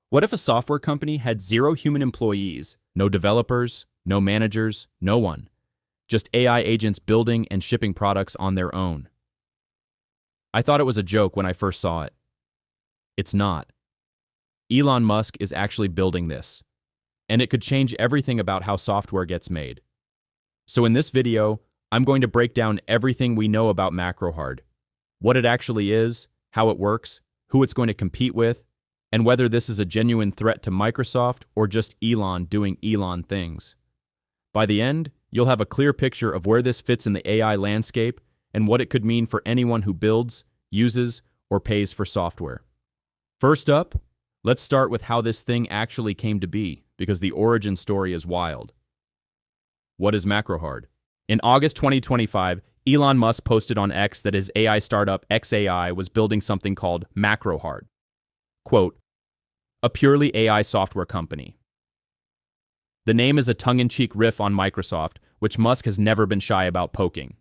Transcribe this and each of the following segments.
What if a software company had zero human employees, no developers, no managers, no one? Just AI agents building and shipping products on their own. I thought it was a joke when I first saw it. It's not. Elon Musk is actually building this, and it could change everything about how software gets made. So in this video, I'm going to break down everything we know about Macrohard, what it actually is, how it works, who it's going to compete with, and whether this is a genuine threat to Microsoft or just Elon doing Elon things. By the end, you'll have a clear picture of where this fits in the AI landscape and what it could mean for anyone who builds, uses, or pays for software. First up, let's start with how this thing actually came to be, because the origin story is wild. What is Macrohard? In August 2025, Elon Musk posted on X that his AI startup xAI was building something called Macrohard. Quote, a purely AI software company. The name is a tongue-in-cheek riff on Microsoft, which Musk has never been shy about poking.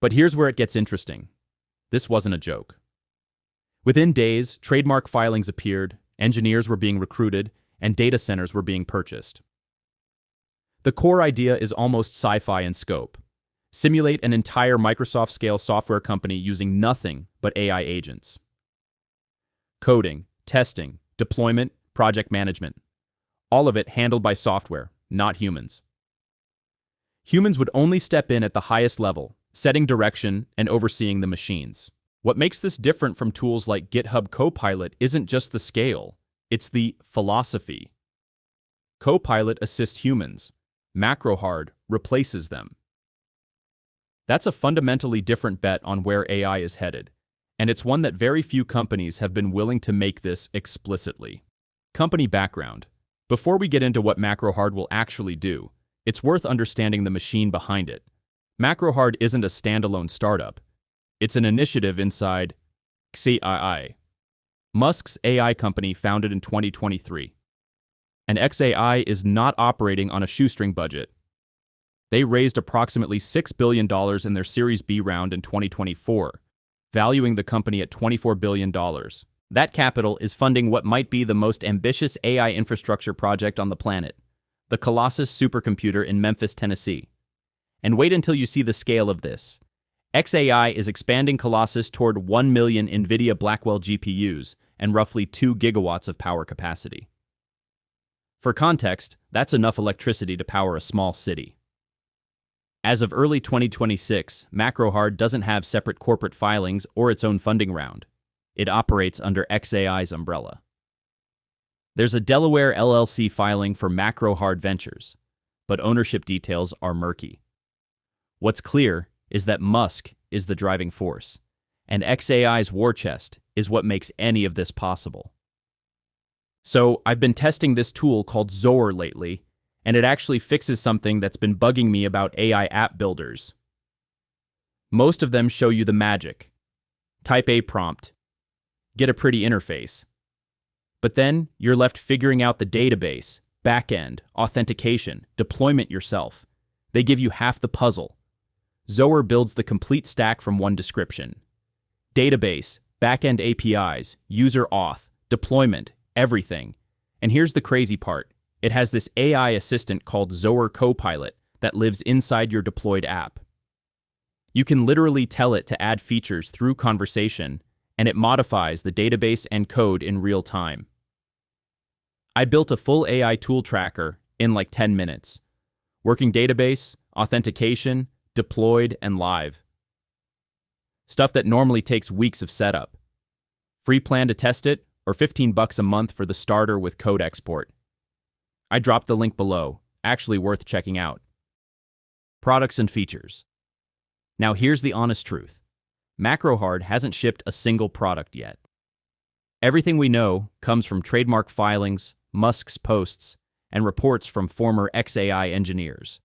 But here's where it gets interesting. This wasn't a joke. Within days, trademark filings appeared, engineers were being recruited, and data centers were being purchased. The core idea is almost sci-fi in scope. Simulate an entire Microsoft-scale software company using nothing but AI agents. Coding, testing, deployment, project management. All of it handled by software, not humans. Humans would only step in at the highest level, setting direction and overseeing the machines. What makes this different from tools like GitHub Copilot isn't just the scale, it's the philosophy. Copilot assists humans. Macrohard replaces them. That's a fundamentally different bet on where AI is headed, and it's one that very few companies have been willing to make this explicitly. Company background. Before we get into what Macrohard will actually do, it's worth understanding the machine behind it. Macrohard isn't a standalone startup. It's an initiative inside xAI, Musk's AI company founded in 2023. And xAI is not operating on a shoestring budget. They raised approximately $6 billion in their Series B round in 2024, valuing the company at $24 billion. That capital is funding what might be the most ambitious AI infrastructure project on the planet, the Colossus supercomputer in Memphis, Tennessee. And wait until you see the scale of this. xAI is expanding Colossus toward 1 million NVIDIA Blackwell GPUs and roughly 2 gigawatts of power capacity. For context, that's enough electricity to power a small city. As of early 2026, Macrohard doesn't have separate corporate filings or its own funding round. It operates under xAI's umbrella. There's a Delaware LLC filing for Macrohard Ventures, but ownership details are murky. What's clear is that Musk is the driving force, and xAI's war chest is what makes any of this possible. So, I've been testing this tool called Zoer lately, and it actually fixes something that's been bugging me about AI app builders. Most of them show you the magic. Type a prompt. Get a pretty interface. But then, you're left figuring out the database, backend, authentication, deployment yourself. They give you half the puzzle. Zoer builds the complete stack from one description. Database, backend APIs, user auth, deployment, everything. And here's the crazy part. It has this AI assistant called Zoer Copilot that lives inside your deployed app. You can literally tell it to add features through conversation, and it modifies the database and code in real time. I built a full AI tool tracker in like 10 minutes. Working database, authentication, deployed, and live. Stuff that normally takes weeks of setup. Free plan to test it, or $15 a month for the starter with code export. I dropped the link below, actually worth checking out. Products and features. Now here's the honest truth. Macrohard hasn't shipped a single product yet. Everything we know comes from trademark filings, Musk's posts, and reports from former xAI engineers.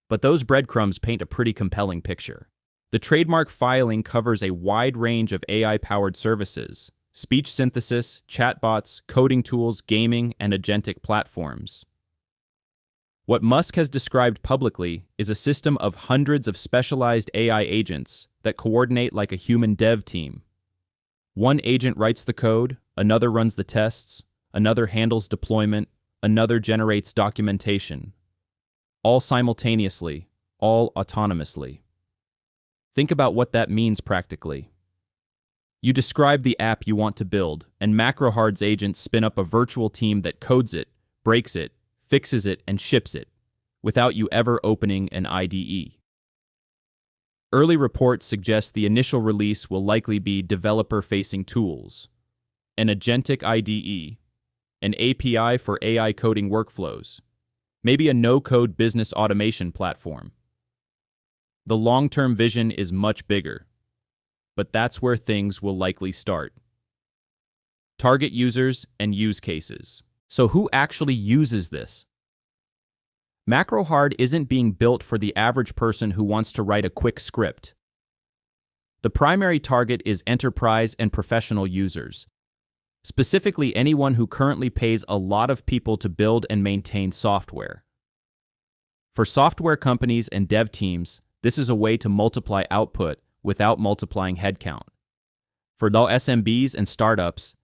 But those breadcrumbs paint a pretty compelling picture. The trademark filing covers a wide range of AI-powered services, speech synthesis, chatbots, coding tools, gaming, and agentic platforms. What Musk has described publicly is a system of hundreds of specialized AI agents that coordinate like a human dev team. One agent writes the code, another runs the tests, another handles deployment, another generates documentation. All simultaneously, all autonomously. Think about what that means practically. You describe the app you want to build, and Macrohard's agents spin up a virtual team that codes it, breaks it, fixes it, and ships it, without you ever opening an IDE. Early reports suggest the initial release will likely be developer-facing tools, an agentic IDE, an API for AI coding workflows, maybe a no-code business automation platform. The long-term vision is much bigger, but that's where things will likely start. Target users and use cases. So who actually uses this? Macrohard isn't being built for the average person who wants to write a quick script. The primary target is enterprise and professional users, specifically anyone who currently pays a lot of people to build and maintain software. For software companies and dev teams, this is a way to multiply output without multiplying headcount. For low SMBs and startups,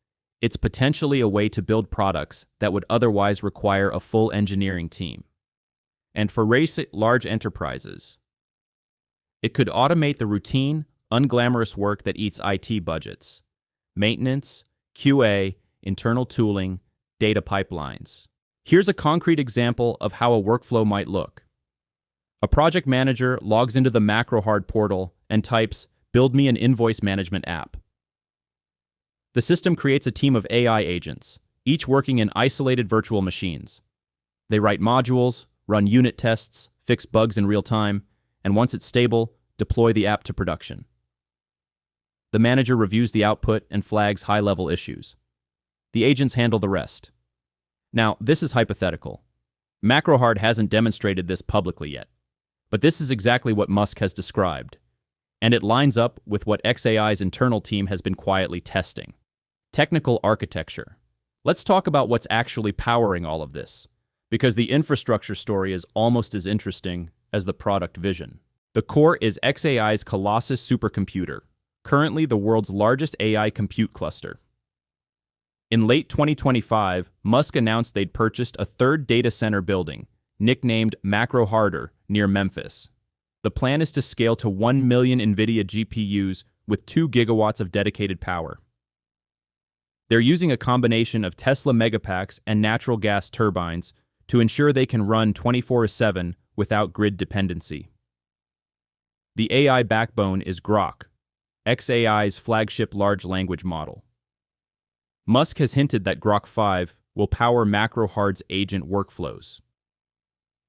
it's potentially a way to build products that would otherwise require a full engineering team. And for large enterprises, it could automate the routine, unglamorous work that eats IT budgets: maintenance, QA, internal tooling, data pipelines. Here's a concrete example of how a workflow might look. A project manager logs into the Macrohard portal and types, "Build me an invoice management app." The system creates a team of AI agents, each working in isolated virtual machines. They write modules, run unit tests, fix bugs in real time, and once it's stable, deploy the app to production. The manager reviews the output and flags high-level issues. The agents handle the rest. Now, this is hypothetical. Macrohard hasn't demonstrated this publicly yet. But this is exactly what Musk has described, and it lines up with what xAI's internal team has been quietly testing. Technical architecture. Let's talk about what's actually powering all of this, because the infrastructure story is almost as interesting as the product vision. The core is xAI's Colossus supercomputer, currently the world's largest AI compute cluster. In late 2025, Musk announced they'd purchased a third data center building, nicknamed Macrohard, near Memphis. The plan is to scale to 1 million NVIDIA GPUs with 2 gigawatts of dedicated power. They're using a combination of Tesla Megapacks and natural gas turbines to ensure they can run 24/7 without grid dependency. The AI backbone is Grok, xAI's flagship large language model. Musk has hinted that Grok 5 will power Macrohard's agent workflows.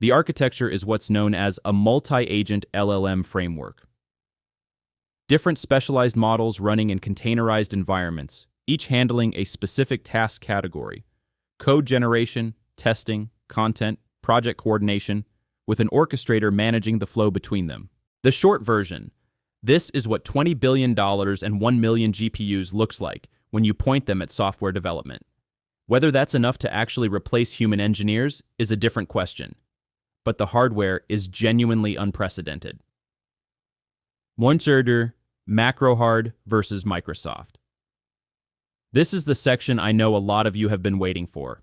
The architecture is what's known as a multi-agent LLM framework. Different specialized models running in containerized environments, each handling a specific task category: code generation, testing, content, project coordination, with an orchestrator managing the flow between them. The short version: this is what $20 billion and 1 million GPUs looks like when you point them at software development. Whether that's enough to actually replace human engineers is a different question, but the hardware is genuinely unprecedented. Moonshot, Macrohard versus Microsoft. This is the section I know a lot of you have been waiting for.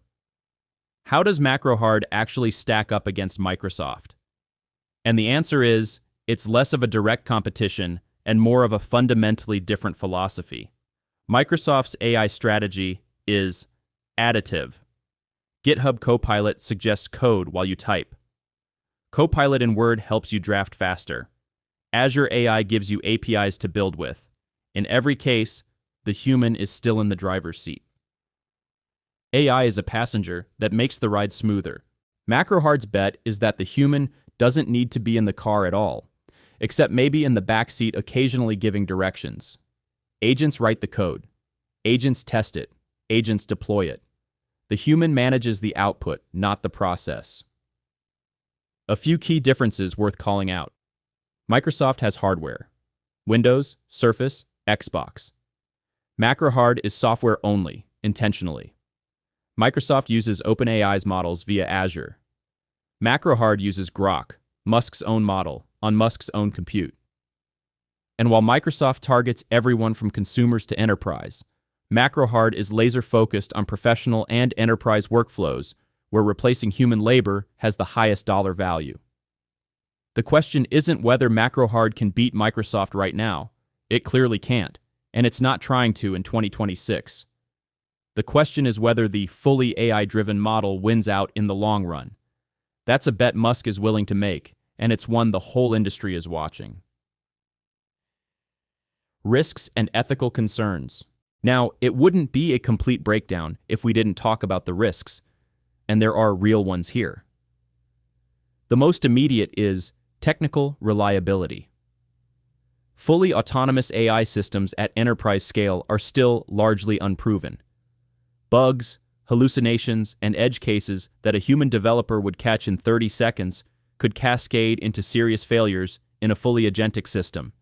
How does Macrohard actually stack up against Microsoft? And the answer is, it's less of a direct competition and more of a fundamentally different philosophy. Microsoft's AI strategy is additive. GitHub Copilot suggests code while you type. Copilot in Word helps you draft faster. Azure AI gives you APIs to build with. In every case, the human is still in the driver's seat. AI is a passenger that makes the ride smoother. Macrohard's bet is that the human doesn't need to be in the car at all, except maybe in the backseat occasionally giving directions. Agents write the code. Agents test it. Agents deploy it. The human manages the output, not the process. A few key differences worth calling out. Microsoft has hardware: Windows, Surface, Xbox. Macrohard is software only, intentionally. Microsoft uses OpenAI's models via Azure. Macrohard uses Grok, Musk's own model, on Musk's own compute. And while Microsoft targets everyone from consumers to enterprise, Macrohard is laser-focused on professional and enterprise workflows, where replacing human labor has the highest dollar value. The question isn't whether Macrohard can beat Microsoft right now. It clearly can't, and it's not trying to in 2026. The question is whether the fully AI-driven model wins out in the long run. That's a bet Musk is willing to make, and it's one the whole industry is watching. Risks and ethical concerns. Now, it wouldn't be a complete breakdown if we didn't talk about the risks, and there are real ones here. The most immediate is technical reliability. Fully autonomous AI systems at enterprise scale are still largely unproven. Bugs, hallucinations, and edge cases that a human developer would catch in 30 seconds could cascade into serious failures in a fully agentic system.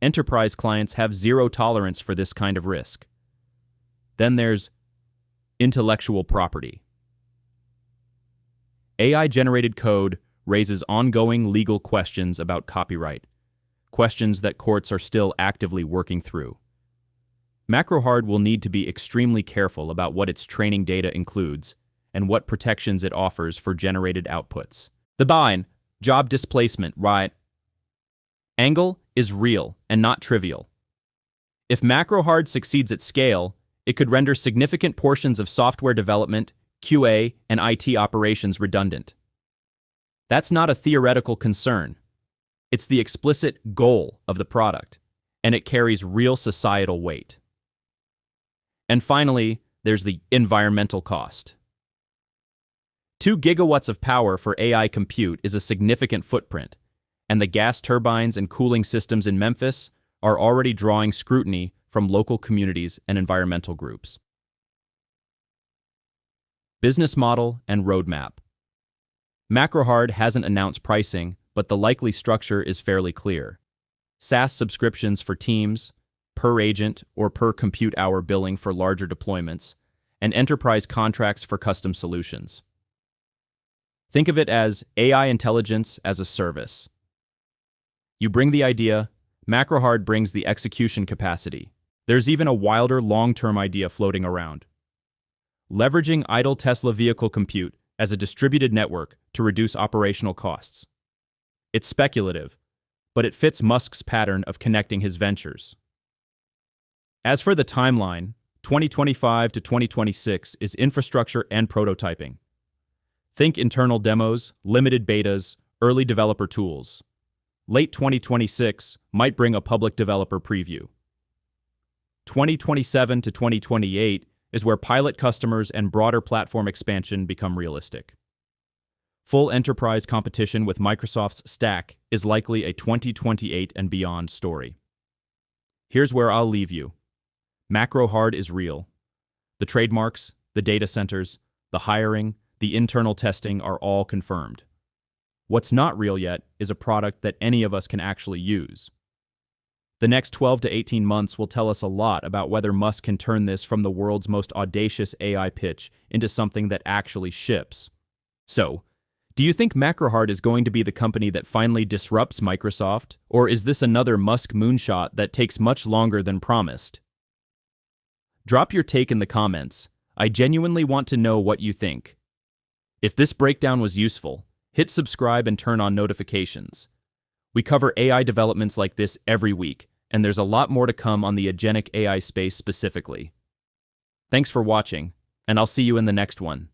Enterprise clients have zero tolerance for this kind of risk. Then there's intellectual property. AI-generated code raises ongoing legal questions about copyright, questions that courts are still actively working through. Macrohard will need to be extremely careful about what its training data includes and what protections it offers for generated outputs. The bind, job displacement, right? Angle is real and not trivial. If Macrohard succeeds at scale, it could render significant portions of software development, QA, and IT operations redundant. That's not a theoretical concern. It's the explicit goal of the product, and it carries real societal weight. And finally, there's the environmental cost. 2 gigawatts of power for AI compute is a significant footprint, and the gas turbines and cooling systems in Memphis are already drawing scrutiny from local communities and environmental groups. Business model and roadmap. Macrohard hasn't announced pricing, but the likely structure is fairly clear. SaaS subscriptions for teams, per agent or per compute hour billing for larger deployments, and enterprise contracts for custom solutions. Think of it as AI intelligence as a service. You bring the idea, Macrohard brings the execution capacity. There's even a wilder long-term idea floating around. Leveraging idle Tesla vehicle compute as a distributed network to reduce operational costs. It's speculative, but it fits Musk's pattern of connecting his ventures. As for the timeline, 2025 to 2026 is infrastructure and prototyping. Think internal demos, limited betas, early developer tools. Late 2026 might bring a public developer preview. 2027 to 2028 is where pilot customers and broader platform expansion become realistic. Full enterprise competition with Microsoft's stack is likely a 2028 and beyond story. Here's where I'll leave you. Macrohard is real. The trademarks, the data centers, the hiring, the internal testing are all confirmed. What's not real yet is a product that any of us can actually use. The next 12 to 18 months will tell us a lot about whether Musk can turn this from the world's most audacious AI pitch into something that actually ships. So, do you think Macrohard is going to be the company that finally disrupts Microsoft, or is this another Musk moonshot that takes much longer than promised? Drop your take in the comments. I genuinely want to know what you think. If this breakdown was useful, hit subscribe and turn on notifications. We cover AI developments like this every week, and there's a lot more to come on the agentic AI space specifically. Thanks for watching, and I'll see you in the next one.